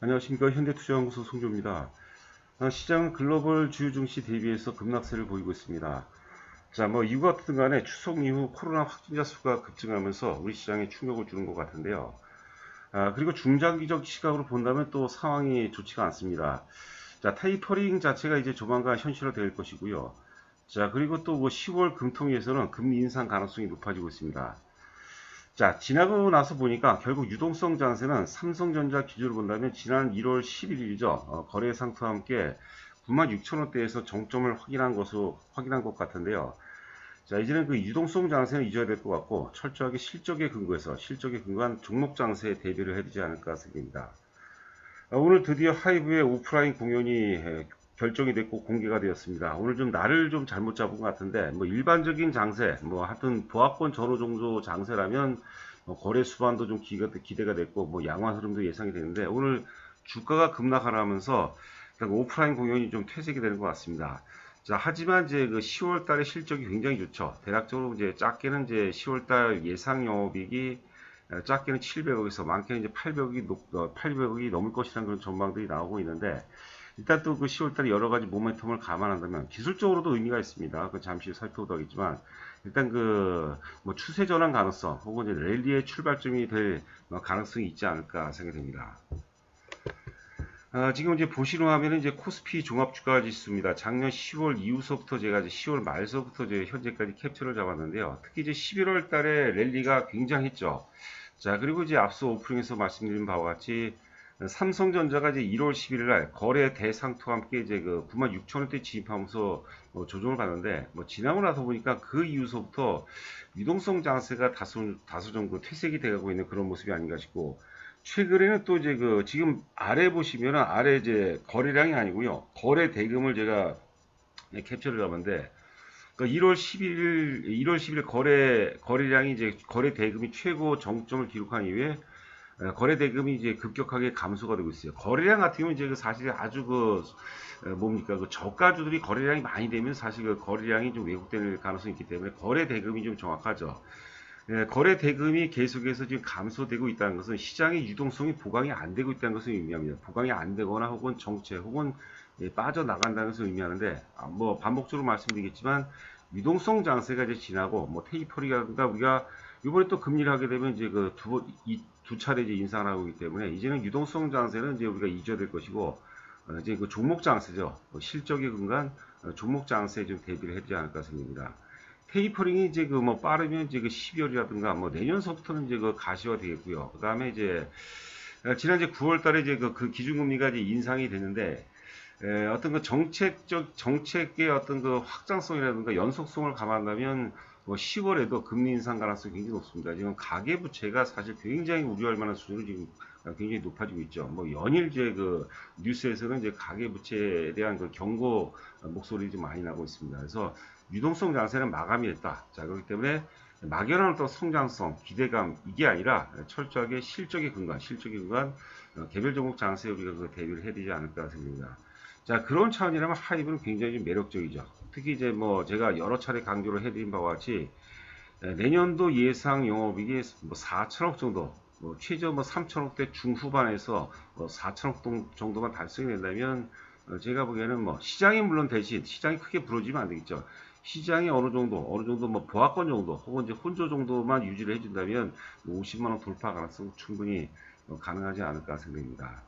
안녕하십니까. 현대투자연구소 송조입니다. 시장은 글로벌 주요 증시 대비해서 급락세를 보이고 있습니다. 자, 이거 같은 간에 추석 이후 코로나 확진자 수가 급증하면서 우리 시장에 충격을 주는 것 같은데요. 그리고 중장기적 시각으로 본다면 또 상황이 좋지가 않습니다. 자, 테이퍼링 자체가 이제 조만간 현실화될 것이고요. 자, 그리고 또 10월 금통위에서는 금리 인상 가능성이 높아지고 있습니다. 자, 지나고 나서 보니까 결국 유동성 장세는 삼성전자 기준으로 본다면 지난 1월 11일이죠. 거래 상투와 함께 96,000원대에서 정점을 확인한 것 같은데요. 자, 이제는 그 유동성 장세는 잊어야 될 것 같고 철저하게 실적에 근거한 종목 장세에 대비를 해야 되지 않을까 생각됩니다. 오늘 드디어 하이브의 오프라인 공연이 결정이 됐고 공개가 되었습니다. 오늘 좀 날을 좀 잘못 잡은 것 같은데 일반적인 장세 하여튼 보합권 전후 정도 장세라면 거래 수반도 좀 기대가 됐고 양화 흐름도 예상이 되는데 오늘 주가가 급락하면서 오프라인 공연이 좀 퇴색이 되는 것 같습니다. 자, 하지만 이제 그 10월 달에 실적이 굉장히 좋죠. 대략적으로 이제 작게는 이제 10월 달 예상 영업이익이 작게는 700억에서 많게는 이제 800억이 넘을 것이라는 그런 전망들이 나오고 있는데 일단 또 그 10월달에 여러 가지 모멘텀을 감안한다면 기술적으로도 의미가 있습니다. 그 잠시 살펴보도록 하겠지만 일단 그 추세 전환 가능성 혹은 이제 랠리의 출발점이 될 가능성이 있지 않을까 생각됩니다. 지금 이제 보시려 하면 이제 코스피 종합주가 지수입니다. 작년 10월 이후서부터 제가 이제 10월 말서부터 이제 현재까지 캡처를 잡았는데요. 특히 이제 11월 달에 랠리가 굉장했죠. 자, 그리고 이제 앞서 오프닝에서 말씀드린 바와 같이 삼성전자가 이제 1월 11일 날 거래 대상투와 함께 이제 그 96,000원대 진입하면서 조정을 받는데 지나고 나서 보니까 그 이후서부터 유동성 장세가 다소 정도 퇴색이 돼가고 있는 그런 모습이 아닌가 싶고 최근에는 또 이제 그 지금 아래 보시면은 아래 이제 거래량이 아니고요. 거래 대금을 제가 캡처를 잡았는데 그 1월 10일 거래량이 이제 거래 대금이 최고 정점을 기록한 이후에 거래 대금이 이제 급격하게 감소가 되고 있어요. 거래량 같은 경우는 이제 사실 아주 그 저가주들이 거래량이 많이 되면 사실 그 거래량이 좀 왜곡될 가능성이 있기 때문에 거래 대금이 좀 정확하죠. 거래 대금이 계속해서 지금 감소되고 있다는 것은 시장의 유동성이 보강이 안 되고 있다는 것을 의미합니다. 보강이 안 되거나 혹은 정체 혹은 빠져나간다는 것을 의미하는데 반복적으로 말씀드리겠지만 유동성 장세가 이제 지나고 테이퍼링이라든가 우리가 이번에 또 금리를 하게 되면 이제 그 두 차례 이제 인상을 하고 있기 때문에 이제는 유동성 장세는 이제 우리가 잊어야 될 것이고 이제 그 종목 장세죠. 실적에 근거한 종목 장세에 좀 대비를 해야 되지 않을까 생각합니다. 테이퍼링이 이제 그 빠르면 이제 그 12월이라든가 내년서부터는 이제 그 가시화 되겠고요. 그 다음에 이제 지난 이제 9월 달에 이제 그 기준금리가 이제 인상이 됐는데 어떤 그 정책의 어떤 그 확장성이라든가 연속성을 감안한다면 10월에도 금리 인상 가능성이 굉장히 높습니다. 지금 가계부채가 사실 굉장히 우려할 만한 수준으로 지금 굉장히 높아지고 있죠. 연일 이제 그 뉴스에서는 이제 가계부채에 대한 그 경고 목소리 좀 많이 나고 있습니다. 그래서 유동성 장세는 마감이 됐다. 자, 그렇기 때문에 막연한 어떤 성장성, 기대감 이게 아니라 철저하게 실적에 근거한 개별 종목 장세에 우리가 그 대비를 해야 되지 않을까 생각합니다. 자, 그런 차원이라면 하이브는 굉장히 좀 매력적이죠. 특히 이제 제가 여러 차례 강조를 해드린 바와 같이 내년도 예상 영업이익이 4천억 정도, 최저 3천억대 중후반에서 4천억 정도만 달성이 된다면 제가 보기에는 시장이 물론 대신 시장이 크게 부러지면 안 되겠죠. 시장이 어느 정도 보합권 정도 혹은 이제 혼조 정도만 유지를 해준다면 50만 원 돌파 가능성 충분히 가능하지 않을까 생각됩니다.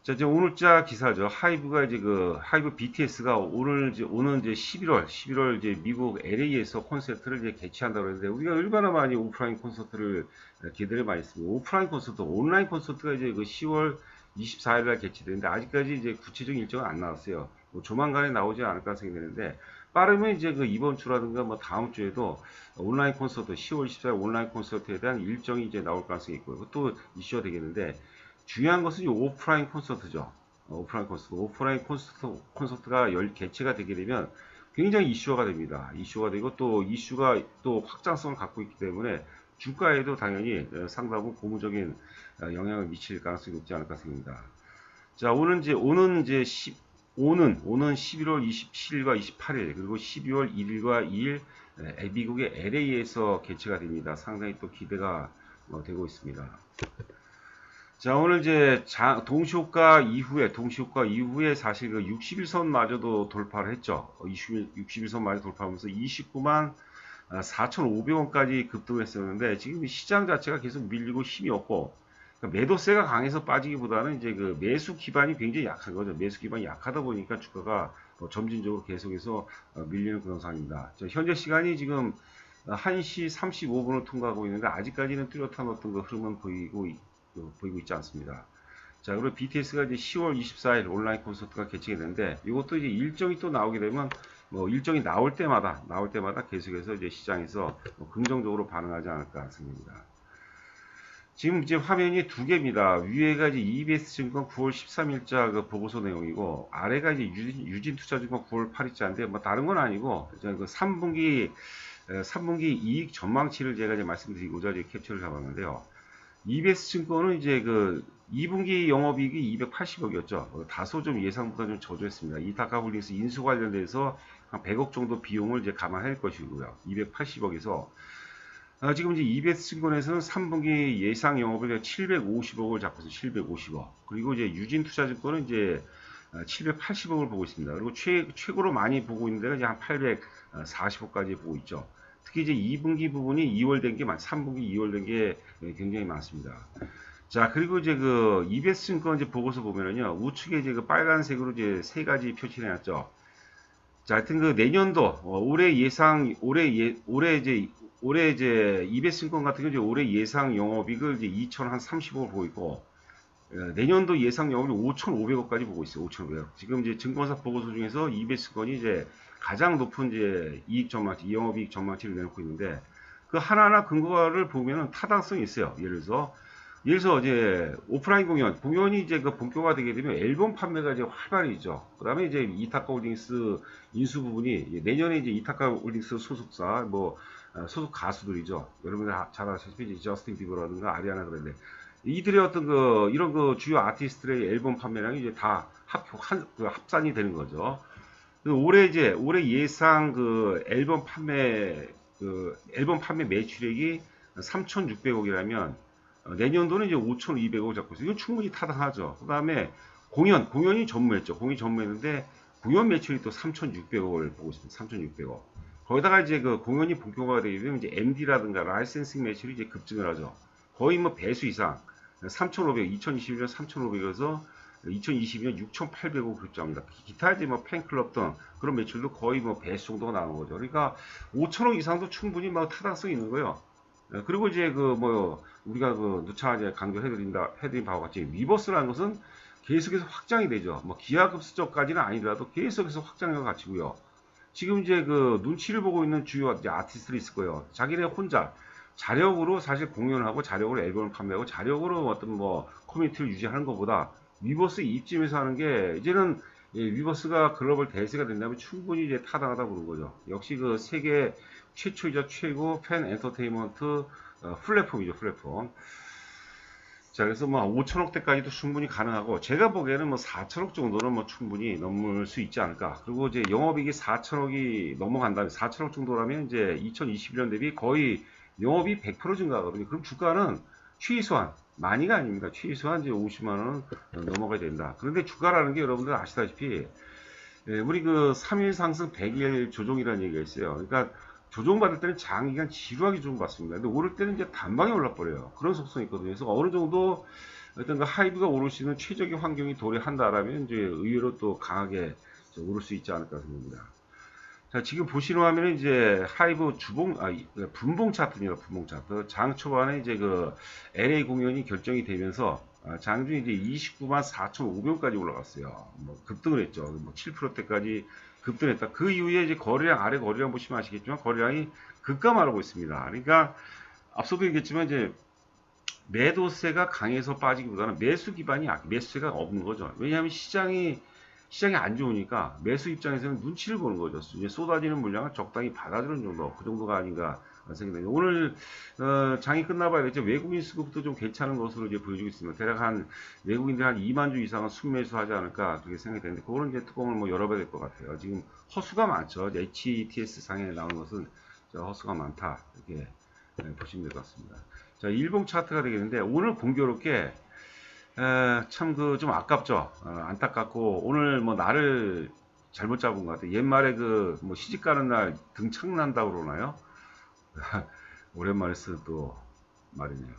자, 이제 오늘자 기사죠. 하이브가 이제 하이브 BTS가 오는 이제 11월 이제 미국 LA에서 콘서트를 이제 개최한다고 했는데 우리가 얼마나 많이 오프라인 콘서트를 기대를 많이 했습니다. 오프라인 콘서트, 온라인 콘서트가 이제 10월 24일 날 개최되는데 아직까지 이제 구체적인 일정은 안 나왔어요. 조만간에 나오지 않을까 생각되는데 빠르면 이제 이번 주라든가 다음 주에도 온라인 콘서트 10월 24일 온라인 콘서트에 대한 일정이 이제 나올 가능성이 있고요. 그것도 이슈가 되겠는데 중요한 것은 이 오프라인 콘서트죠. 오프라인 콘서트가 개최가 되게 되면 굉장히 이슈화가 됩니다. 이슈가 되고 또 이슈가 또 확장성을 갖고 있기 때문에 주가에도 당연히 상당히 고무적인 영향을 미칠 가능성이 높지 않을까 생각합니다. 자, 오는 11월 27일과 28일 그리고 12월 1일과 2일 미국의 LA에서 개최가 됩니다. 상당히 또 기대가 되고 있습니다. 자, 오늘 이제 동시효과 이후에 사실 그 61선마저도 돌파를 했죠. 61선마저 돌파하면서 29만 4,500원까지 급등을 했었는데 지금 시장 자체가 계속 밀리고 힘이 없고 그러니까 매도세가 강해서 빠지기보다는 이제 그 매수 기반이 굉장히 약한 거죠. 매수 기반이 약하다 보니까 주가가 점진적으로 계속해서 밀리는 그런 상황입니다. 현재 시간이 지금 1시 35분을 통과하고 있는데 아직까지는 뚜렷한 어떤 그 흐름은 보이고 있지 않습니다. 자, 그리고 BTS가 이제 10월 24일 온라인 콘서트가 개최가 되는데 이것도 이제 일정이 또 나오게 되면 뭐 일정이 나올 때마다 계속해서 이제 시장에서 긍정적으로 반응하지 않을까 생각합니다. 지금 이제 화면이 두 개입니다. 위에가 이제 EBS증권 9월 13일자 그 보고서 내용이고 아래가 이제 유진투자증권 9월 8일자인데 뭐 다른 건 아니고 그 3분기 이익 전망치를 제가 이제 말씀드리고자 이제 캡처를 잡았는데요. EBS증권은 이제 그 2분기 영업이익이 280억이었죠. 다소 좀 예상보다 좀 저조했습니다. 이타카홀딩스 인수 관련돼서 한 100억 정도 비용을 이제 감안할 것이고요. 280억에서 지금 이제 EBS증권에서는 3분기 예상 영업이익 750억을 잡고 있어요. 750억. 그리고 이제 유진투자증권은 이제 780억을 보고 있습니다. 그리고 최고로 많이 보고 있는 데가 이제 한 840억까지 보고 있죠. 특히 이제 2분기 부분이 2월 된 게 3분기 2월 된 게 굉장히 많습니다. 자, 그리고 이제 그 EBS증권 이제 보고서 보면은요, 우측에 이제 그 빨간색으로 이제 세 가지 표시를 해놨죠. 자, 하여튼 그 내년도 올해 이제 EBS증권 같은 경우 이제 올해 예상 영업이익을 이제 2,030억을 보고 있고 내년도 예상 영업이 5,500억까지 보고 있어요. 5,500억. 지금 이제 증권사 보고서 중에서 EBS증권이 이제 가장 높은 이제 이익 전망치, 영업이익 전망치를 내놓고 있는데 그 하나하나 근거를 보면은 타당성이 있어요. 예를 들어서 이제 오프라인 공연이 이제 그 본격화되게 되면 앨범 판매가 이제 활발해지죠. 그다음에 이제 이타카 홀딩스 인수 부분이 내년에 이제 이타카 홀딩스 소속사 소속 가수들이죠. 여러분들 잘 아시다시피 이제 저스틴 비버라든가 아리아나 그랜데 이들의 어떤 이런 주요 아티스트들의 앨범 판매량이 이제 다 합산이 되는 거죠. 올해 예상 앨범 판매 매출액이 3,600억이라면 내년도는 이제 5,200억 잡고 있어요. 이건 충분히 타당하죠. 그 다음에 공연이 전무했죠. 공연이 전무했는데 공연 매출이 또 3,600억을 보고 있습니다. 3,600억. 거기다가 이제 그 공연이 본격화가 되게 되면 이제 MD라든가 라이센싱 매출이 이제 급증을 하죠. 거의 뭐 배수 이상. 3,500, 2021년 3,500에서 2022년 6,800억 급증합니다. 기타 이제 뭐 팬클럽 등 그런 매출도 거의 뭐 배수 정도가 나오는 거죠. 그러니까 5천억 이상도 충분히 뭐 타당성이 있는 거예요. 그리고 이제 우리가 누차 이제 해드린 바와 같이 위버스라는 것은 계속해서 확장이 되죠. 뭐 기하급수적까지는 아니더라도 계속해서 확장력을 갖추고요. 지금 이제 눈치를 보고 있는 주요 이제 아티스트들이 있을 거예요. 자기네 혼자 자력으로 사실 공연을 하고 자력으로 앨범을 판매하고 자력으로 어떤 커뮤니티를 유지하는 것보다 위버스 입점해서 하는 게 이제는 위버스가 글로벌 대세가 된다면 충분히 이제 타당하다 보는 거죠. 역시 세계 최초이자 최고 팬 엔터테인먼트 플랫폼이죠, 플랫폼. 자, 그래서 5천억대까지도 충분히 가능하고, 제가 보기에는 4천억 정도는 충분히 넘을 수 있지 않을까. 그리고 이제 영업이익이 4천억이 넘어간다면, 4천억 정도라면 이제 2021년 대비 거의 영업이 100% 증가하거든요. 그럼 주가는 최소한, 많이가 아닙니다. 최소한 이제 50만원은 넘어가야 된다. 그런데 주가라는 게 여러분들 아시다시피, 우리 3일 상승 100일 조정이라는 얘기가 있어요. 그러니까 조정받을 때는 장기간 지루하게 조정받습니다. 근데 오를 때는 이제 단방에 올라버려요. 그런 속성이 있거든요. 그래서 어느 정도 어떤 하이브가 오를 수 있는 최적의 환경이 도래한다라면 이제 의외로 또 강하게 오를 수 있지 않을까 생각합니다. 자, 지금 보시는 화면은 이제 하이브 분봉 차트입니다. 분봉 차트. 장 초반에 이제 LA 공연이 결정이 되면서 장중에 이제 29만 4,500원까지 올라갔어요. 급등을 했죠. 7%대까지 급등했다. 그 이후에 이제 아래 거래량 보시면 아시겠지만 거래량이 급감하고 있습니다. 그러니까 앞서도 얘기했지만 이제 매도세가 강해서 빠지기보다는 매수세가 없는 거죠. 왜냐하면 시장이 안 좋으니까 매수 입장에서는 눈치를 보는 거죠. 이제 쏟아지는 물량을 적당히 받아주는 정도, 그 정도가 아닌가 생각합니다. 오늘 장이 끝나봐야겠죠. 외국인 수급도 좀 괜찮은 것으로 이제 보여주고 있습니다. 대략 외국인들 한 2만 주 이상은 순매수하지 않을까 그렇게 생각이 되는데, 그거는 이제 뚜껑을 열어봐야 될 것 같아요. 지금 허수가 많죠. HETS 상에 나오는 것은 허수가 많다 이렇게 보시면 될 것 같습니다. 자, 일봉 차트가 되겠는데 오늘 공교롭게 참 그 좀 아깝죠. 안타깝고 오늘 뭐 날을 잘못 잡은 것 같아요. 옛말에 그 뭐 시집 가는 날 등창 난다고 그러나요? 오랜만에 쓰는 또 말이네요.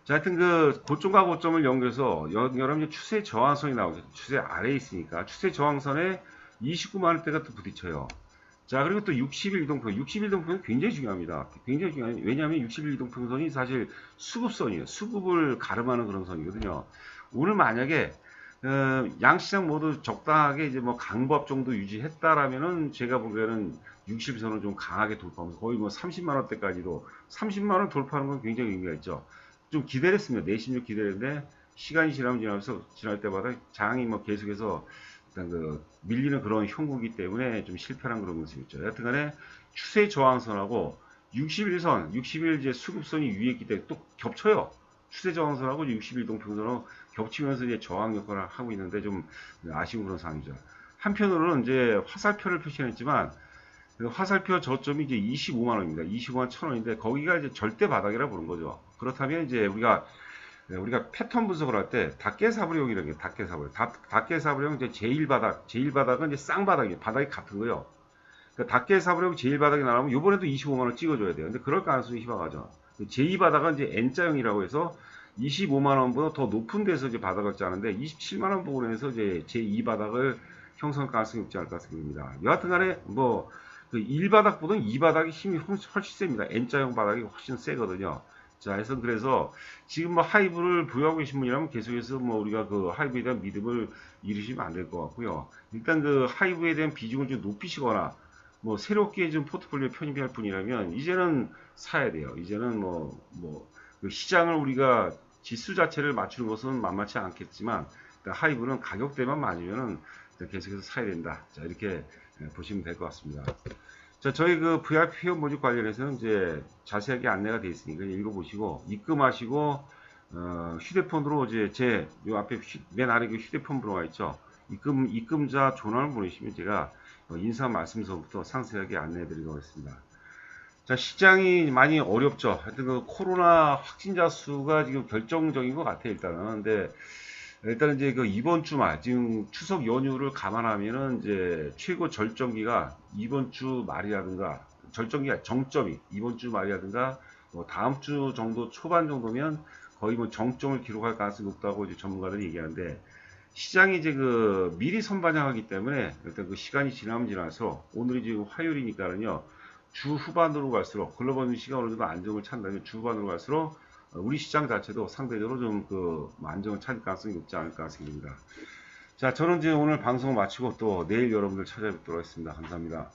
자, 하여튼 그 고점과 고점을 연결해서 연결하면 이제 추세 저항선이 나오죠. 추세 아래에 있으니까 추세 저항선에 29만 원대가 또 부딪혀요. 자, 그리고 또 60일 이동평, 60일 이동평은 굉장히 중요합니다. 굉장히 중요해요. 왜냐하면 60일 이동평선이 사실 수급선이에요. 수급을 가름하는 그런 선이거든요. 오늘 만약에 양시장 모두 적당하게 이제 뭐 강보합 정도 유지했다라면은 제가 보기에는 60선을 좀 강하게 돌파하면서 거의 뭐 30만 원대까지도 30만 원 돌파하는 건 굉장히 의미가 있죠. 좀 기다렸습니다. 내심력 기다렸는데 시간이 지나면서 지날 때마다 장이 뭐 계속해서 일단 그 밀리는 그런 형국이기 때문에 좀 실패한 그런 모습이 있죠. 여튼간에 추세 저항선하고 60일선, 60일 이제 수급선이 위에 있기 때문에 또 겹쳐요. 추세 저항선하고 60일 동평선하고 겹치면서 이제 저항 역할을 하고 있는데 좀 아쉬운 그런 상황이죠. 한편으로는 이제 화살표를 표시했지만 그 화살표 저점이 이제 25만 원입니다. 25만 1,000원인데 거기가 이제 절대 바닥이라 보는 거죠. 그렇다면 이제 우리가 패턴 분석을 할 때 닭개사부령이라는 게 닭개사부령. 닭개사부령 이제 제일 바닥은 이제 쌍바닥이에요. 바닥이 같은 거예요. 그러니까 닭개사부령 제일 바닥이 나오면 이번에도 25만 원 찍어줘야 돼요. 근데 그럴 가능성이 희박하죠. 제2바닥은 이제 N자형이라고 해서 25만 원보다 더 높은 데서 이제 바닥을 짜는데 27만 원 부근에서 이제 제2바닥을 형성할 가능성이 없지 않을까 생각합니다. 여하튼간에 뭐 그 1바닥보다는 2바닥이 힘이 훨씬 셉니다. N자형 바닥이 훨씬 세거든요. 자, 그래서 지금 뭐 하이브를 보유하고 계신 분이라면 계속해서 뭐 우리가 그 하이브에 대한 믿음을 잃으시면 안 될 것 같고요. 일단 그 하이브에 대한 비중을 좀 높이시거나 뭐 새롭게 좀 포트폴리오 편입할 분이라면 이제는 사야 돼요. 이제는 그 시장을 우리가 지수 자체를 맞추는 것은 만만치 않겠지만 하이브는 가격대만 맞으면은 계속해서 사야 된다. 자, 이렇게 보시면 될 것 같습니다. 자, 저희 그 VIP 회원 모집 관련해서는 이제 자세하게 안내가 되어 있으니까 읽어보시고 입금하시고 휴대폰으로 이제 제 요 앞에 맨 아래 그 휴대폰 번호가 있죠. 입금자 전화를 보내시면 제가 인사 말씀서부터 상세하게 안내해 드리도록 하겠습니다. 자, 시장이 많이 어렵죠. 하여튼 그 코로나 확진자 수가 지금 결정적인 것 같아요, 일단은. 근데 일단 이제 그 이번 주말 지금 추석 연휴를 감안하면은 이제 최고 절정기가 이번 주 말이라든가 절정기가 정점이 이번 주 말이라든가 뭐 다음 주 정도 초반 정도면 거의 뭐 정점을 기록할 가능성이 높다고 이제 전문가들이 얘기하는데 시장이 이제 그 미리 선반영하기 때문에 일단 그 시간이 지나면 지나서 오늘이 지금 화요일이니까는요 주 후반으로 갈수록 글로벌 증시가 어느 정도 안정을 찾는다면 주 후반으로 갈수록 우리 시장 자체도 상대적으로 좀 그 안정을 찾을 가능성이 높지 않을까 생각합니다. 자, 저는 이제 오늘 방송을 마치고 또 내일 여러분들 찾아뵙도록 하겠습니다. 감사합니다.